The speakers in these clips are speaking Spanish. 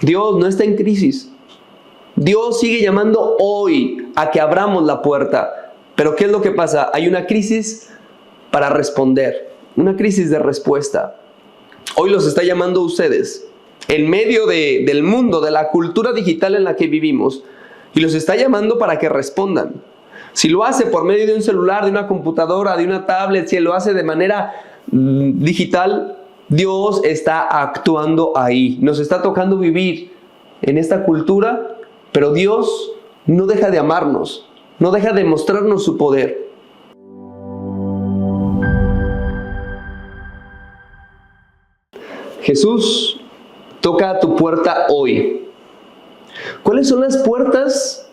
Dios no está en crisis. Dios sigue llamando hoy a que abramos la puerta. Pero ¿qué es lo que pasa? Hay una crisis para responder, una crisis de respuesta. Hoy los está llamando a ustedes, en medio del mundo, de la cultura digital en la que vivimos, y los está llamando para que respondan. Si lo hace por medio de un celular, de una computadora, de una tablet, si lo hace de manera digital, Dios está actuando ahí. Nos está tocando vivir en esta cultura, pero Dios no deja de amarnos, no deja de mostrarnos su poder. Jesús toca a tu puerta hoy. ¿Cuáles son las puertas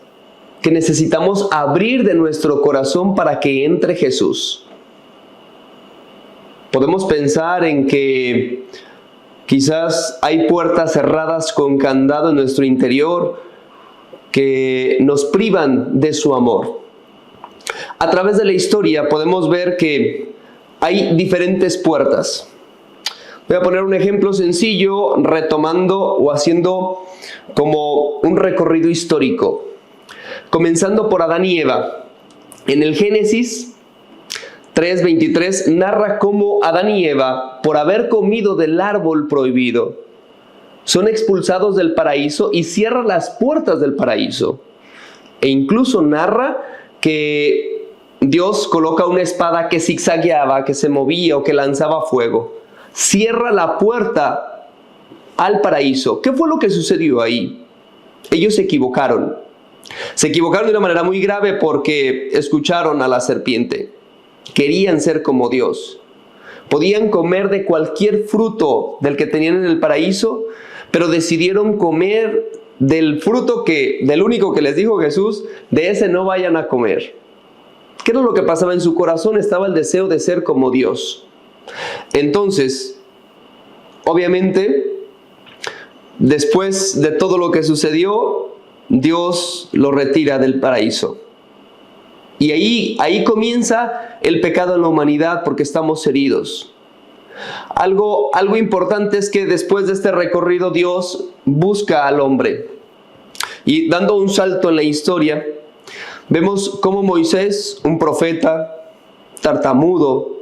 que necesitamos abrir de nuestro corazón para que entre Jesús? Podemos pensar en que quizás hay puertas cerradas con candado en nuestro interior que nos privan de su amor. A través de la historia podemos ver que hay diferentes puertas. Voy a poner un ejemplo sencillo, retomando o haciendo como un recorrido histórico. Comenzando por Adán y Eva. En el Génesis 3:23 narra cómo Adán y Eva, por haber comido del árbol prohibido, son expulsados del paraíso y cierra las puertas del paraíso. E incluso narra que Dios coloca una espada que zigzagueaba, que se movía o que lanzaba fuego. Cierra la puerta al paraíso. ¿Qué fue lo que sucedió ahí? Ellos se equivocaron. Se equivocaron de una manera muy grave porque escucharon a la serpiente. Querían ser como Dios. Podían comer de cualquier fruto del que tenían en el paraíso, pero decidieron comer del fruto del único que les dijo Jesús, de ese no vayan a comer. ¿Qué era lo que pasaba en su corazón? Estaba el deseo de ser como Dios. Entonces, obviamente, después de todo lo que sucedió, Dios lo retira del paraíso. Y ahí comienza el pecado en la humanidad porque estamos heridos. Algo importante es que después de este recorrido Dios busca al hombre. Y dando un salto en la historia, vemos cómo Moisés, un profeta tartamudo,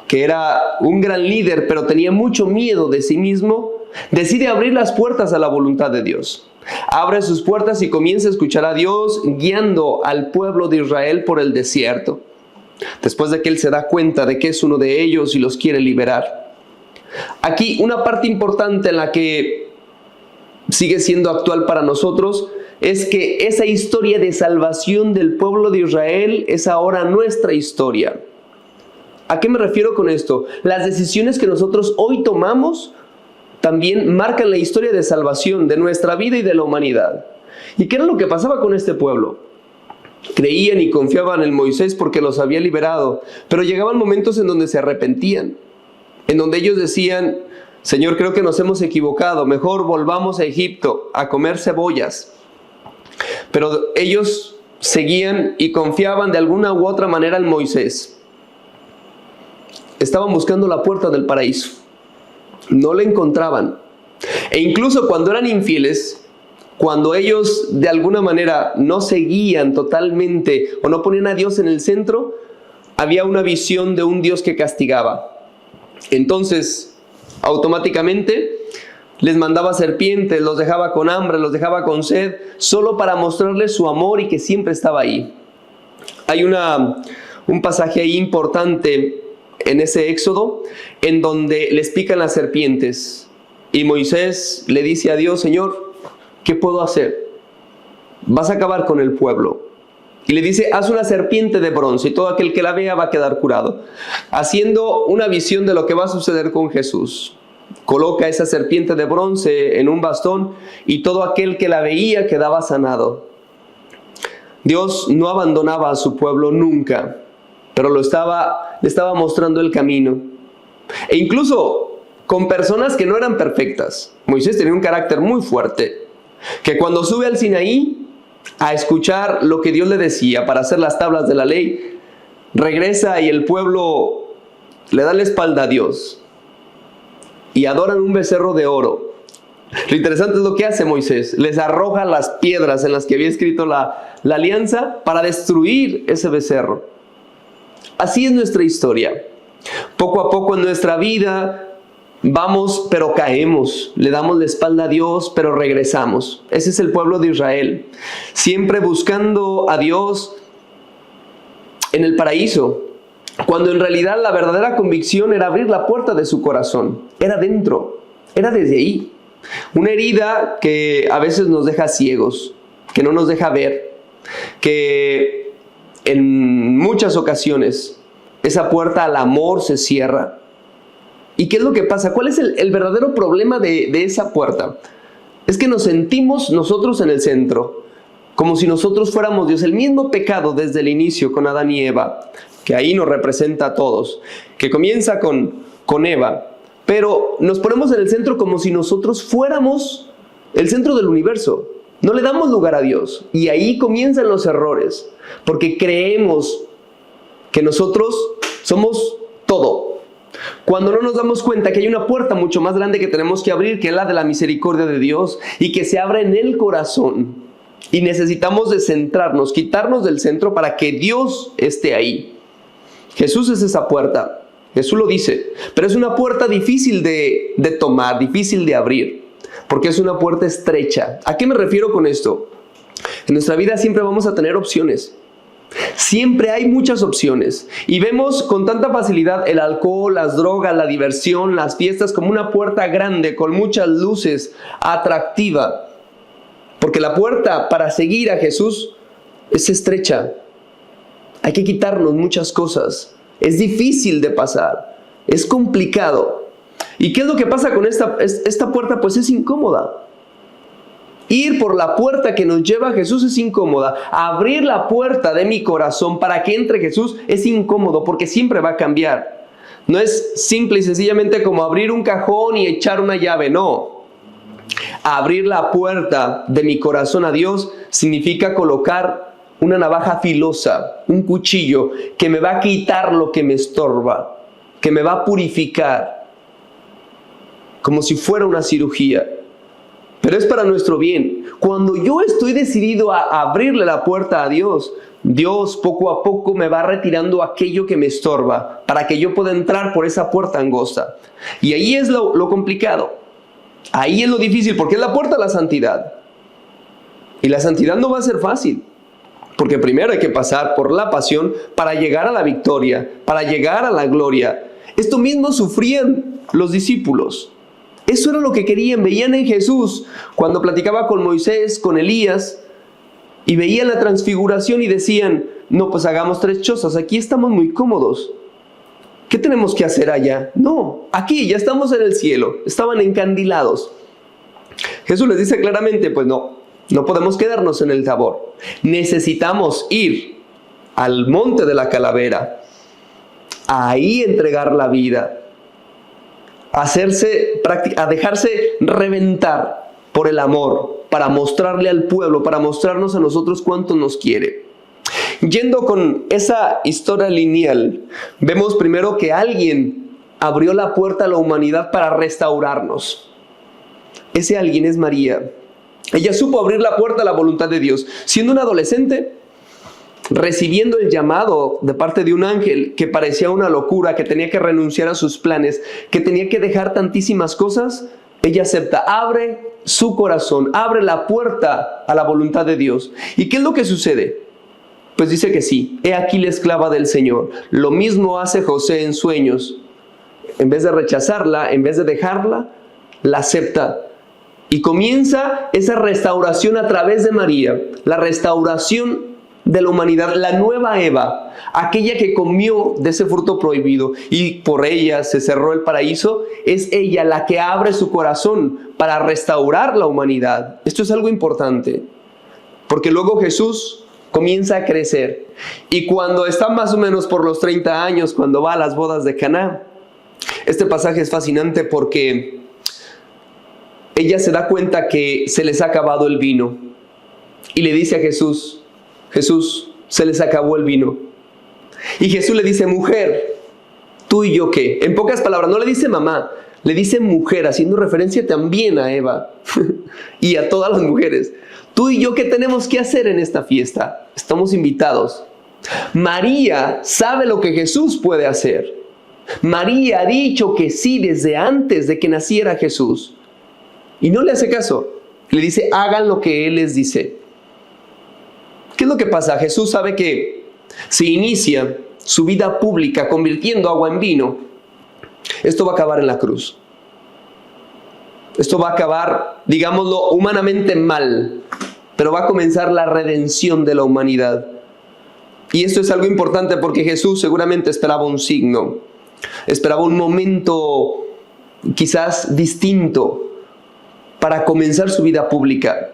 que era un gran líder pero tenía mucho miedo de sí mismo, decide abrir las puertas a la voluntad de Dios. Abre sus puertas y comienza a escuchar a Dios guiando al pueblo de Israel por el desierto. Después de que él se da cuenta de que es uno de ellos y los quiere liberar. Aquí una parte importante en la que sigue siendo actual para nosotros es que esa historia de salvación del pueblo de Israel es ahora nuestra historia. ¿A qué me refiero con esto? Las decisiones que nosotros hoy tomamos también marcan la historia de salvación de nuestra vida y de la humanidad. ¿Y qué era lo que pasaba con este pueblo? Creían y confiaban en Moisés porque los había liberado, pero llegaban momentos en donde se arrepentían, en donde ellos decían, Señor, creo que nos hemos equivocado, mejor volvamos a Egipto a comer cebollas. Pero ellos seguían y confiaban de alguna u otra manera en Moisés. Estaban buscando la puerta del paraíso. No la encontraban. E incluso cuando eran infieles, cuando ellos de alguna manera no seguían totalmente o no ponían a Dios en el centro, había una visión de un Dios que castigaba. Entonces, automáticamente les mandaba serpientes, los dejaba con hambre, los dejaba con sed, solo para mostrarles su amor y que siempre estaba ahí. Hay un pasaje ahí importante en ese Éxodo, en donde les pican las serpientes. Y Moisés le dice a Dios, Señor, ¿qué puedo hacer? Vas a acabar con el pueblo. Y le dice, haz una serpiente de bronce y todo aquel que la vea va a quedar curado. Haciendo una visión de lo que va a suceder con Jesús. Coloca esa serpiente de bronce en un bastón y todo aquel que la veía quedaba sanado. Dios no abandonaba a su pueblo nunca, pero le estaba mostrando el camino. E incluso con personas que no eran perfectas. Moisés tenía un carácter muy fuerte, que cuando sube al Sinaí a escuchar lo que Dios le decía para hacer las tablas de la ley, regresa y el pueblo le da la espalda a Dios y adoran un becerro de oro. Lo interesante es lo que hace Moisés. Les arroja las piedras en las que había escrito la alianza para destruir ese becerro. Así es nuestra historia. Poco a poco en nuestra vida vamos, pero caemos. Le damos la espalda a Dios, pero regresamos. Ese es el pueblo de Israel. Siempre buscando a Dios en el paraíso, cuando en realidad la verdadera convicción era abrir la puerta de su corazón. Era dentro, era desde ahí. Una herida que a veces nos deja ciegos, que no nos deja ver, que en muchas ocasiones esa puerta al amor se cierra. ¿Y qué es lo que pasa? ¿Cuál es el verdadero problema de esa puerta? Es que nos sentimos nosotros en el centro, como si nosotros fuéramos Dios. El mismo pecado desde el inicio con Adán y Eva, que ahí nos representa a todos, que comienza con Eva, pero nos ponemos en el centro como si nosotros fuéramos el centro del universo. No le damos lugar a Dios, y ahí comienzan los errores, porque creemos que nosotros somos todo, cuando no nos damos cuenta que hay una puerta mucho más grande que tenemos que abrir, que es la de la misericordia de Dios, y que se abre en el corazón, y necesitamos de centrarnos, quitarnos del centro para que Dios esté ahí. Jesús es esa puerta, Jesús lo dice, pero es una puerta difícil de tomar, difícil de abrir, porque es una puerta estrecha. ¿A qué me refiero con esto? En nuestra vida siempre vamos a tener opciones. Siempre hay muchas opciones y vemos con tanta facilidad el alcohol, las drogas, la diversión, las fiestas como una puerta grande con muchas luces, atractiva, porque la puerta para seguir a Jesús es estrecha. Hay que quitarnos muchas cosas, es difícil de pasar, es complicado. ¿Y qué es lo que pasa con esta puerta? Pues es incómoda. Ir por la puerta que nos lleva a Jesús es incómoda. Abrir la puerta de mi corazón para que entre Jesús es incómodo, porque siempre va a cambiar. No es simple y sencillamente como abrir un cajón y echar una llave, no. Abrir la puerta de mi corazón a Dios significa colocar una navaja filosa, un cuchillo que me va a quitar lo que me estorba, que me va a purificar, como si fuera una cirugía. Pero es para nuestro bien. Cuando yo estoy decidido a abrirle la puerta a Dios, Dios poco a poco me va retirando aquello que me estorba para que yo pueda entrar por esa puerta angosta. Y ahí es lo complicado. Ahí es lo difícil, porque es la puerta a la santidad. Y la santidad no va a ser fácil, porque primero hay que pasar por la pasión para llegar a la victoria, para llegar a la gloria. Esto mismo sufrían los discípulos. Eso era lo que querían, veían en Jesús cuando platicaba con Moisés, con Elías, y veían la transfiguración y decían, no, pues hagamos 3 chozas, aquí estamos muy cómodos. ¿Qué tenemos que hacer allá? No, aquí ya estamos en el cielo, estaban encandilados. Jesús les dice claramente, pues no podemos quedarnos en el Tabor. Necesitamos ir al monte de la calavera, ahí entregar la vida, a dejarse reventar por el amor, para mostrarle al pueblo, para mostrarnos a nosotros cuánto nos quiere. Yendo con esa historia lineal, vemos primero que alguien abrió la puerta a la humanidad para restaurarnos. Ese alguien es María. Ella supo abrir la puerta a la voluntad de Dios. Siendo una adolescente, recibiendo el llamado de parte de un ángel que parecía una locura, que tenía que renunciar a sus planes, que tenía que dejar tantísimas cosas, ella acepta, abre su corazón, abre la puerta a la voluntad de Dios. ¿Y qué es lo que sucede? Pues dice que sí, he aquí la esclava del Señor. Lo mismo hace José en sueños. En vez de rechazarla, en vez de dejarla, la acepta. Y comienza esa restauración a través de María, la restauración de la humanidad, la nueva Eva, aquella que comió de ese fruto prohibido y por ella se cerró el paraíso. Es ella la que abre su corazón para restaurar la humanidad. Esto es algo importante, porque luego Jesús comienza a crecer, y cuando está más o menos por los 30 años, cuando va a las bodas de Caná, este pasaje es fascinante porque ella se da cuenta que se les ha acabado el vino y le dice a Jesús, Jesús, se les acabó el vino. Y Jesús le dice, mujer, ¿tú y yo qué? En pocas palabras, no le dice mamá, le dice mujer, haciendo referencia también a Eva y a todas las mujeres. ¿Tú y yo qué tenemos que hacer en esta fiesta? Estamos invitados. María sabe lo que Jesús puede hacer. María ha dicho que sí desde antes de que naciera Jesús. Y no le hace caso. Le dice, hagan lo que Él les dice. ¿Qué es lo que pasa? Jesús sabe que si inicia su vida pública convirtiendo agua en vino, esto va a acabar en la cruz. Esto va a acabar, digámoslo, humanamente mal, pero va a comenzar la redención de la humanidad. Y esto es algo importante porque Jesús seguramente esperaba un signo, esperaba un momento quizás distinto para comenzar su vida pública.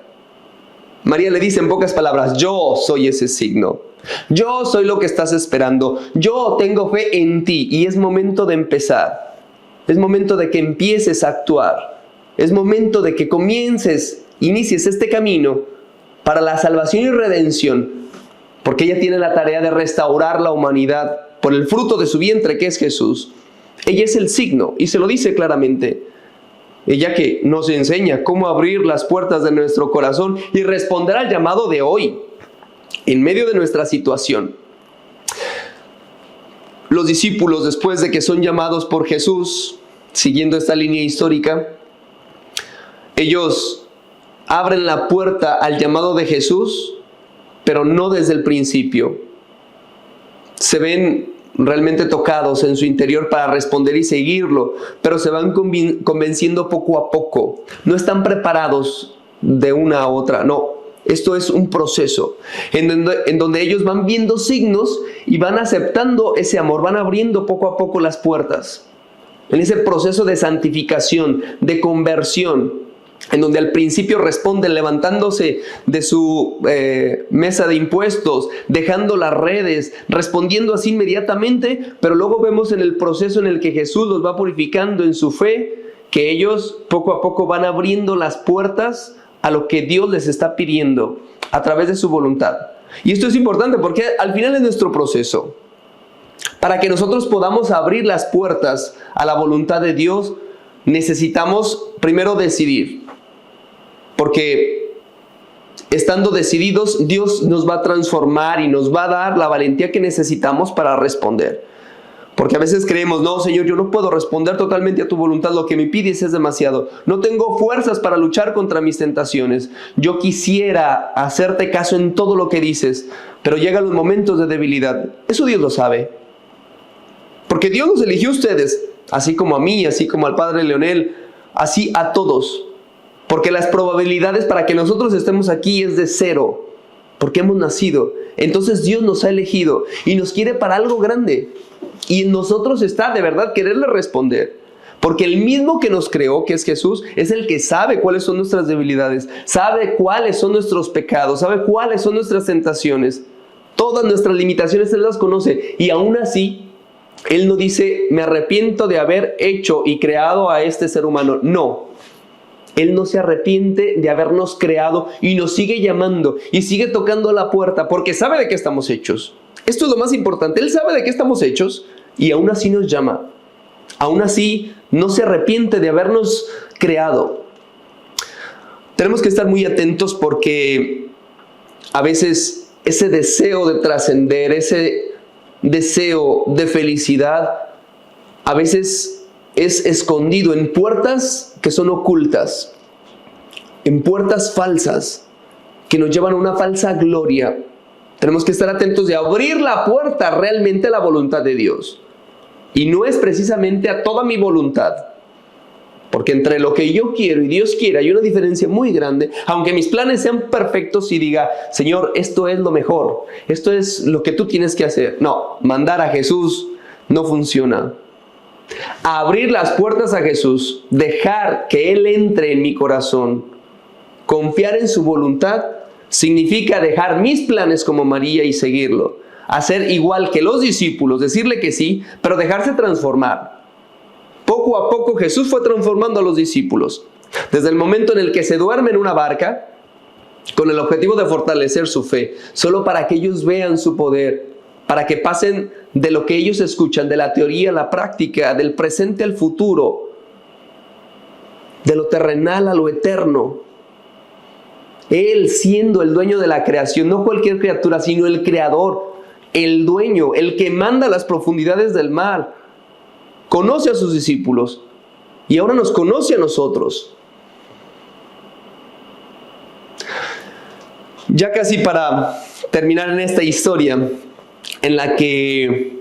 María le dice en pocas palabras, yo soy ese signo. Yo soy lo que estás esperando. Yo tengo fe en ti y es momento de empezar. Es momento de que empieces a actuar. Es momento de que inicies este camino para la salvación y redención. Porque ella tiene la tarea de restaurar la humanidad por el fruto de su vientre que es Jesús. Ella es el signo y se lo dice claramente. Ella que nos enseña cómo abrir las puertas de nuestro corazón y responder al llamado de hoy, en medio de nuestra situación. Los discípulos, después de que son llamados por Jesús, siguiendo esta línea histórica, ellos abren la puerta al llamado de Jesús, pero no desde el principio. Se ven realmente tocados en su interior para responder y seguirlo, pero se van convenciendo poco a poco. No están preparados de una a otra, no. Esto es un proceso en donde ellos van viendo signos y van aceptando ese amor, van abriendo poco a poco las puertas. En ese proceso de santificación, de conversión, en donde al principio responden levantándose de su mesa de impuestos, dejando las redes, respondiendo así inmediatamente, pero luego vemos en el proceso en el que Jesús los va purificando en su fe, que ellos poco a poco van abriendo las puertas a lo que Dios les está pidiendo a través de su voluntad. Y esto es importante porque al final es nuestro proceso. Para que nosotros podamos abrir las puertas a la voluntad de Dios, necesitamos primero decidir. Porque estando decididos, Dios nos va a transformar y nos va a dar la valentía que necesitamos para responder. Porque a veces creemos, no, Señor, yo no puedo responder totalmente a tu voluntad, lo que me pides es demasiado. No tengo fuerzas para luchar contra mis tentaciones. Yo quisiera hacerte caso en todo lo que dices, pero llegan los momentos de debilidad. Eso Dios lo sabe. Porque Dios los eligió a ustedes, así como a mí, así como al padre Leonel, así a todos. Porque las probabilidades para que nosotros estemos aquí es de 0, porque hemos nacido. Entonces Dios nos ha elegido y nos quiere para algo grande. Y en nosotros está de verdad quererle responder. Porque el mismo que nos creó, que es Jesús, es el que sabe cuáles son nuestras debilidades, sabe cuáles son nuestros pecados, sabe cuáles son nuestras tentaciones. Todas nuestras limitaciones Él las conoce. Y aún así, Él no dice, me arrepiento de haber hecho y creado a este ser humano. No. Él no se arrepiente de habernos creado y nos sigue llamando y sigue tocando la puerta porque sabe de qué estamos hechos. Esto es lo más importante. Él sabe de qué estamos hechos y aún así nos llama. Aún así no se arrepiente de habernos creado. Tenemos que estar muy atentos porque a veces ese deseo de trascender, ese deseo de felicidad, a veces es escondido en puertas que son ocultas, en puertas falsas que nos llevan a una falsa gloria. Tenemos que estar atentos de abrir la puerta realmente a la voluntad de Dios. Y no es precisamente a toda mi voluntad, porque entre lo que yo quiero y Dios quiere hay una diferencia muy grande. Aunque mis planes sean perfectos y diga, Señor, esto es lo mejor, esto es lo que tú tienes que hacer. No, mandar a Jesús no funciona. Abrir las puertas a Jesús, dejar que Él entre en mi corazón, confiar en su voluntad, significa dejar mis planes como María y seguirlo. Hacer igual que los discípulos, decirle que sí, pero dejarse transformar. Poco a poco Jesús fue transformando a los discípulos. Desde el momento en el que se duerme en una barca, con el objetivo de fortalecer su fe, solo para que ellos vean su poder, para que pasen de lo que ellos escuchan, de la teoría a la práctica, del presente al futuro, de lo terrenal a lo eterno. Él siendo el dueño de la creación, no cualquier criatura, sino el creador, el dueño, el que manda las profundidades del mar, conoce a sus discípulos y ahora nos conoce a nosotros. Ya casi para terminar en esta historia en la que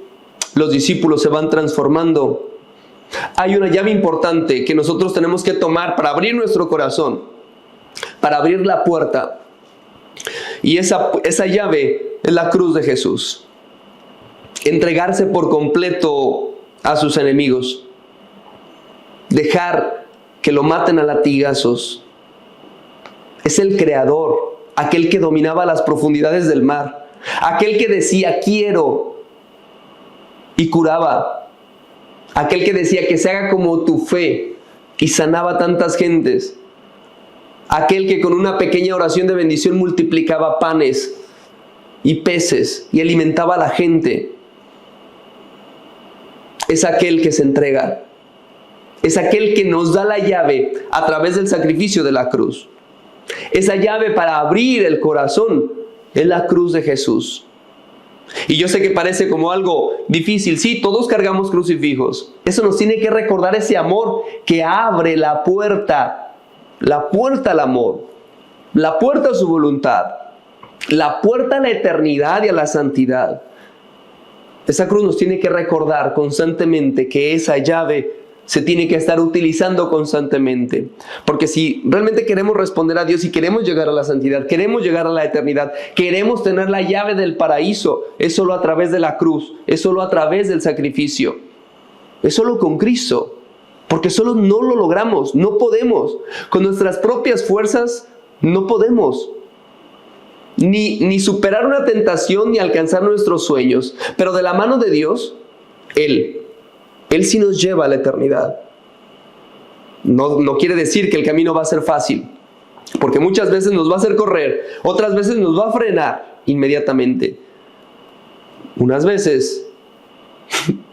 los discípulos se van transformando, hay una llave importante que nosotros tenemos que tomar para abrir nuestro corazón, para abrir la puerta. Y esa llave es la cruz de Jesús. Entregarse por completo a sus enemigos. Dejar que lo maten a latigazos. Es el creador, aquel que dominaba las profundidades del mar, aquel que decía quiero y curaba, aquel que decía que se haga como tu fe y sanaba tantas gentes, aquel que con una pequeña oración de bendición multiplicaba panes y peces y alimentaba a la gente. Es aquel que se entrega, es aquel que nos da la llave a través del sacrificio de la cruz. Esa llave para abrir el corazón es la cruz de Jesús. Y yo sé que parece como algo difícil. Sí, todos cargamos crucifijos. Eso nos tiene que recordar ese amor que abre la puerta al amor, la puerta a su voluntad, la puerta a la eternidad y a la santidad. Esa cruz nos tiene que recordar constantemente que esa llave se tiene que estar utilizando constantemente. Porque si realmente queremos responder a Dios y queremos llegar a la santidad, queremos llegar a la eternidad, queremos tener la llave del paraíso, es solo a través de la cruz, es solo a través del sacrificio, es solo con Cristo. Porque solo no lo logramos, no podemos. Con nuestras propias fuerzas no podemos. Ni superar una tentación ni alcanzar nuestros sueños. Pero de la mano de Dios, Él sí nos lleva a la eternidad. No quiere decir que el camino va a ser fácil, porque muchas veces nos va a hacer correr, otras veces nos va a frenar inmediatamente. Unas veces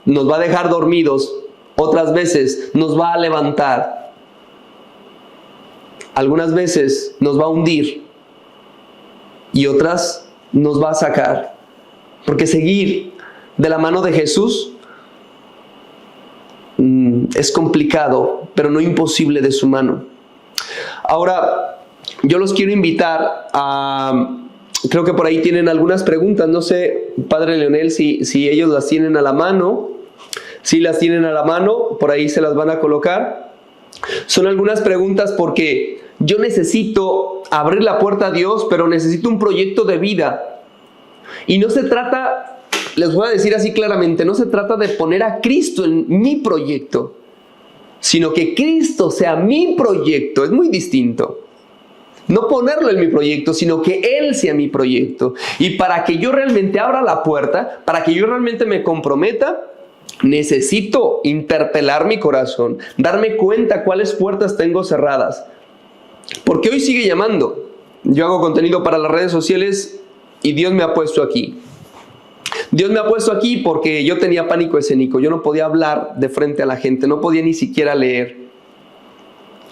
nos va a dejar dormidos, otras veces nos va a levantar. Algunas veces nos va a hundir y otras nos va a sacar. Porque seguir de la mano de Jesús es complicado, pero no imposible de su mano. Ahora, yo los quiero invitar a... Creo que por ahí tienen algunas preguntas. No sé, Padre Leonel, si ellos las tienen a la mano. Si las tienen a la mano, por ahí se las van a colocar. Son algunas preguntas porque yo necesito abrir la puerta a Dios, pero necesito un proyecto de vida. Y no se trata, les voy a decir así claramente, no se trata de poner a Cristo en mi proyecto, sino que Cristo sea mi proyecto. Es muy distinto. No ponerlo en mi proyecto, sino que Él sea mi proyecto. Y para que yo realmente abra la puerta, para que yo realmente me comprometa, necesito interpelar mi corazón, darme cuenta cuáles puertas tengo cerradas. Porque hoy sigue llamando. Yo hago contenido para las redes sociales y Dios me ha puesto aquí. Dios me ha puesto aquí porque yo tenía pánico escénico. Yo no podía hablar de frente a la gente, no podía ni siquiera leer.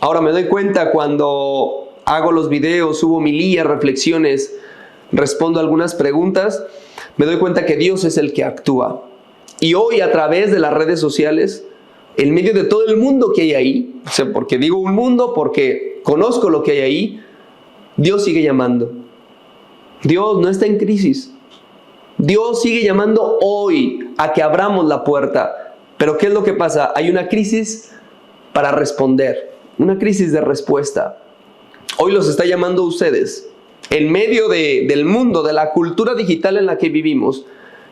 Ahora me doy cuenta cuando hago los videos, subo homilías, reflexiones, respondo algunas preguntas, me doy cuenta que Dios es el que actúa. Y hoy a través de las redes sociales, en medio de todo el mundo que hay ahí, o sea, porque digo un mundo porque conozco lo que hay ahí, Dios sigue llamando. Dios no está en crisis. Dios sigue llamando hoy a que abramos la puerta. Pero ¿qué es lo que pasa? Hay una crisis para responder, una crisis de respuesta. Hoy los está llamando a ustedes, en medio del mundo, de la cultura digital en la que vivimos,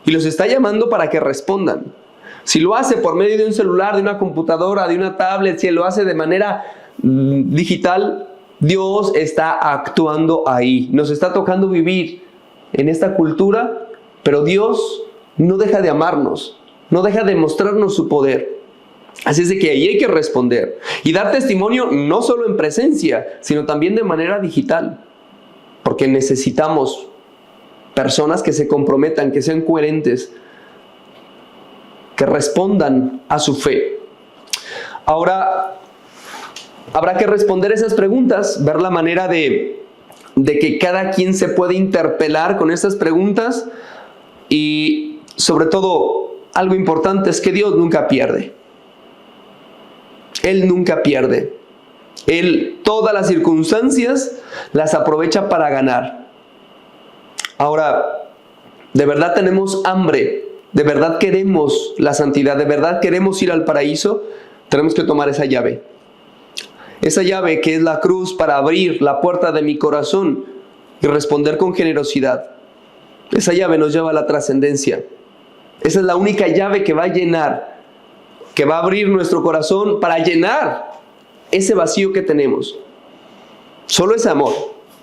y los está llamando para que respondan. Si lo hace por medio de un celular, de una computadora, de una tablet, si lo hace de manera digital, Dios está actuando ahí. Nos está tocando vivir en esta cultura, pero Dios no deja de amarnos, no deja de mostrarnos su poder. Así es de que ahí hay que responder y dar testimonio no solo en presencia, sino también de manera digital, porque necesitamos personas que se comprometan, que sean coherentes, que respondan a su fe. Ahora, habrá que responder esas preguntas, ver la manera de que cada quien se puede interpelar con esas preguntas y, sobre todo, algo importante es que Dios nunca pierde. Él nunca pierde. Él todas las circunstancias las aprovecha para ganar. Ahora, ¿de verdad tenemos hambre? ¿De verdad queremos la santidad? ¿De verdad queremos ir al paraíso? Tenemos que tomar esa llave. Esa llave que es la cruz para abrir la puerta de mi corazón y responder con generosidad. Esa llave nos lleva a la trascendencia. Esa es la única llave que va a llenar, que va a abrir nuestro corazón para llenar ese vacío que tenemos. Solo ese amor,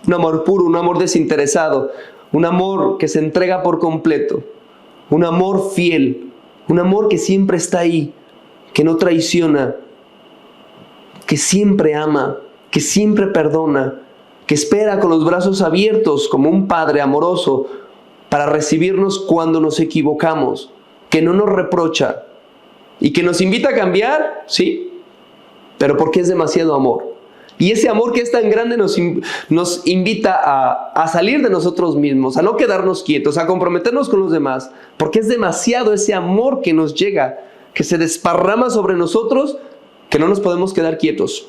un amor puro, un amor desinteresado, un amor que se entrega por completo, un amor fiel, un amor que siempre está ahí, que no traiciona, que siempre ama, que siempre perdona, que espera con los brazos abiertos como un padre amoroso para recibirnos cuando nos equivocamos, que no nos reprocha y que nos invita a cambiar, sí, pero porque es demasiado amor. Y ese amor que es tan grande nos invita a salir de nosotros mismos, a no quedarnos quietos, a comprometernos con los demás, porque es demasiado ese amor que nos llega, que se desparrama sobre nosotros, que no nos podemos quedar quietos.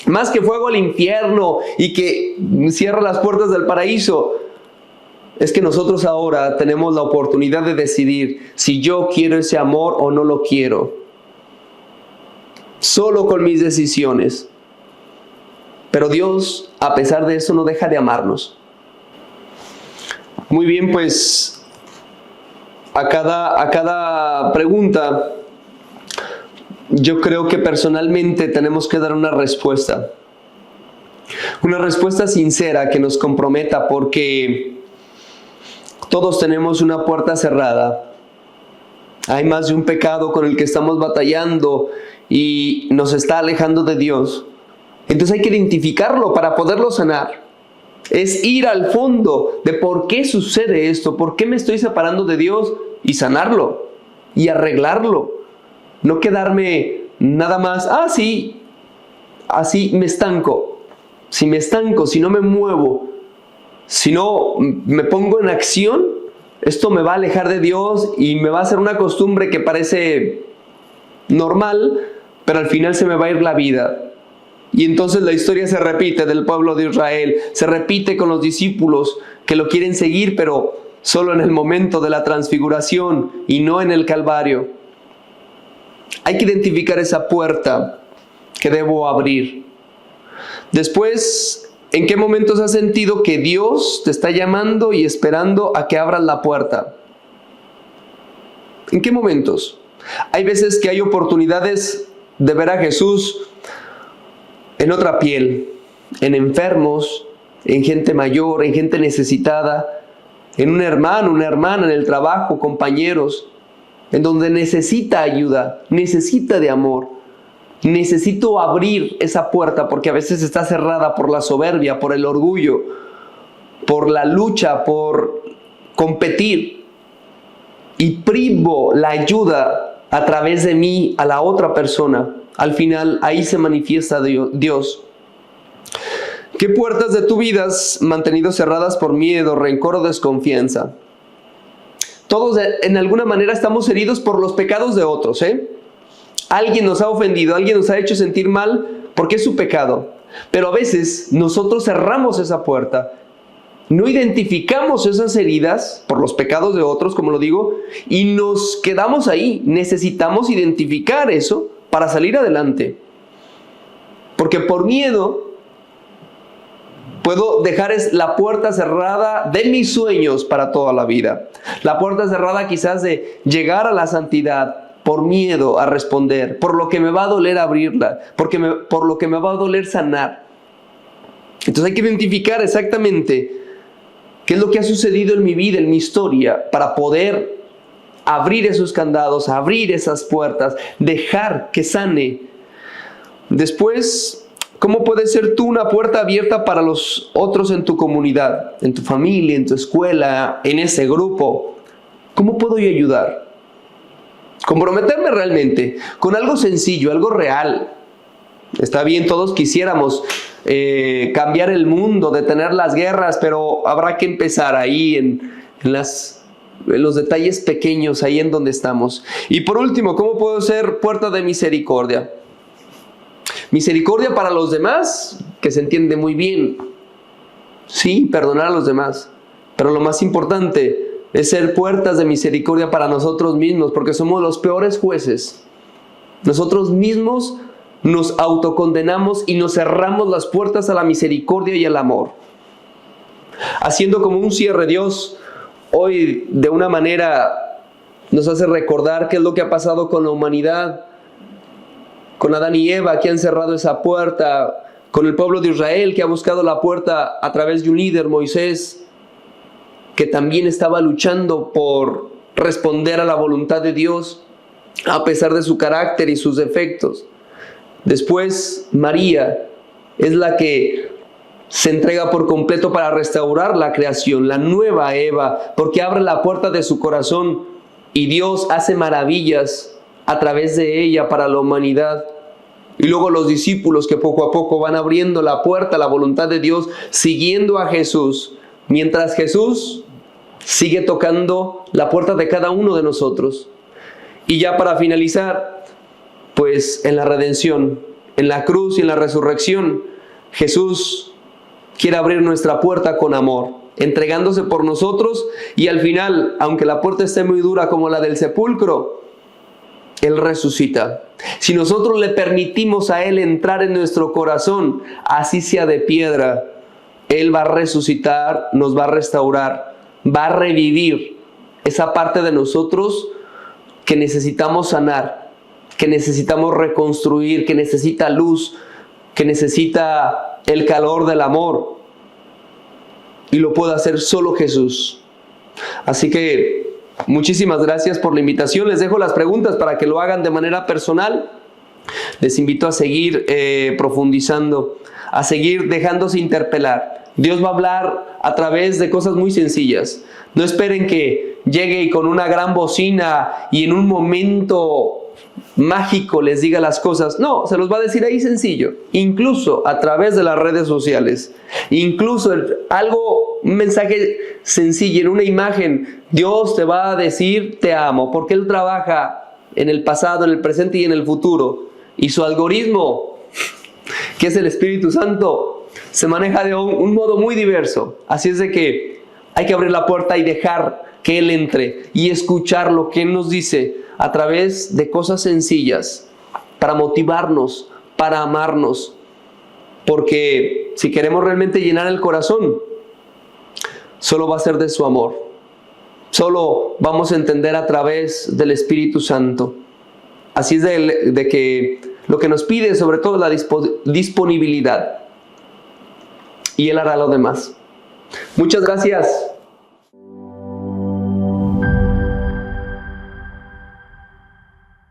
Más que fuego al infierno y que cierra las puertas del paraíso, es que nosotros ahora tenemos la oportunidad de decidir si yo quiero ese amor o no lo quiero. Solo con mis decisiones. Pero Dios, a pesar de eso, no deja de amarnos. Muy bien, pues a cada pregunta, yo creo que personalmente tenemos que dar una respuesta. Una respuesta sincera que nos comprometa, porque todos tenemos una puerta cerrada. Hay más de un pecado con el que estamos batallando y nos está alejando de Dios. Entonces hay que identificarlo para poderlo sanar. Es ir al fondo de por qué sucede esto, por qué me estoy separando de Dios y sanarlo y arreglarlo. No quedarme nada más, sí, así me estanco. Si me estanco, si no me muevo, si no me pongo en acción, esto me va a alejar de Dios y me va a hacer una costumbre que parece normal, pero al final se me va a ir la vida. Y entonces la historia se repite del pueblo de Israel, se repite con los discípulos que lo quieren seguir, pero solo en el momento de la transfiguración y no en el Calvario. Hay que identificar esa puerta que debo abrir. Después, ¿en qué momentos has sentido que Dios te está llamando y esperando a que abras la puerta? ¿En qué momentos? Hay veces que hay oportunidades de ver a Jesús en otra piel, en enfermos, en gente mayor, en gente necesitada, en un hermano, una hermana, en el trabajo, compañeros, en donde necesita ayuda, necesita de amor. Necesito abrir esa puerta porque a veces está cerrada por la soberbia, por el orgullo, por la lucha, por competir. Y privo la ayuda a través de mí a la otra persona. Al final ahí se manifiesta Dios. ¿Qué puertas de tu vida has mantenido cerradas por miedo, rencor o desconfianza? Todos en alguna manera estamos heridos por los pecados de otros, Alguien nos ha ofendido, alguien nos ha hecho sentir mal porque es su pecado. Pero a veces nosotros cerramos esa puerta, no identificamos esas heridas por los pecados de otros, como lo digo, y nos quedamos ahí. Necesitamos identificar eso para salir adelante. Porque por miedo puedo dejar la puerta cerrada de mis sueños para toda la vida. La puerta cerrada quizás de llegar a la santidad, por miedo a responder, por lo que me va a doler abrirla, por lo que me va a doler sanar. Entonces hay que identificar exactamente qué es lo que ha sucedido en mi vida, en mi historia, para poder abrir esos candados, abrir esas puertas, dejar que sane. Después, ¿cómo puedes ser tú una puerta abierta para los otros en tu comunidad, en tu familia, en tu escuela, en ese grupo? ¿Cómo puedo yo ayudar? Comprometerme realmente con algo sencillo, algo real. Está bien, todos quisiéramos cambiar el mundo, detener las guerras, pero habrá que empezar ahí en los detalles pequeños, ahí en donde estamos. Y por último, ¿cómo puedo ser puerta de misericordia? Misericordia para los demás, que se entiende muy bien. Sí, perdonar a los demás. Pero lo más importante es ser puertas de misericordia para nosotros mismos, porque somos los peores jueces. Nosotros mismos nos autocondenamos y nos cerramos las puertas a la misericordia y al amor. Haciendo como un cierre, Dios hoy de una manera nos hace recordar qué es lo que ha pasado con la humanidad, con Adán y Eva que han cerrado esa puerta, con el pueblo de Israel que ha buscado la puerta a través de un líder, Moisés, que también estaba luchando por responder a la voluntad de Dios a pesar de su carácter y sus defectos. Después María es la que se entrega por completo para restaurar la creación, la nueva Eva, porque abre la puerta de su corazón y Dios hace maravillas a través de ella para la humanidad. Y luego los discípulos que poco a poco van abriendo la puerta a la voluntad de Dios, siguiendo a Jesús, mientras Jesús sigue tocando la puerta de cada uno de nosotros. Y ya para finalizar, pues en la redención, en la cruz y en la resurrección, Jesús quiere abrir nuestra puerta con amor, entregándose por nosotros, y al final, aunque la puerta esté muy dura como la del sepulcro, Él resucita. Si nosotros le permitimos a Él entrar en nuestro corazón, así sea de piedra, Él va a resucitar, nos va a restaurar, va a revivir esa parte de nosotros que necesitamos sanar, que necesitamos reconstruir, que necesita luz, que necesita el calor del amor. Y lo puede hacer solo Jesús. Así que muchísimas gracias por la invitación. Les dejo las preguntas para que lo hagan de manera personal. Les invito a seguir profundizando, a seguir dejándose interpelar. Dios va a hablar a través de cosas muy sencillas. No esperen que llegue y con una gran bocina y en un momento mágico les diga las cosas. No, se los va a decir ahí sencillo, incluso a través de las redes sociales, incluso un mensaje sencillo en una imagen. Dios te va a decir te amo, porque Él trabaja en el pasado, en el presente y en el futuro, y su algoritmo, que es el Espíritu Santo, se maneja de un modo muy diverso. Así es de que hay que abrir la puerta y dejar que Él entre y escuchar lo que Él nos dice a través de cosas sencillas para motivarnos, para amarnos. Porque si queremos realmente llenar el corazón, solo va a ser de su amor. Solo vamos a entender a través del Espíritu Santo. Así es de que lo que nos pide sobre todo la disponibilidad. Y Él hará lo demás. Muchas gracias.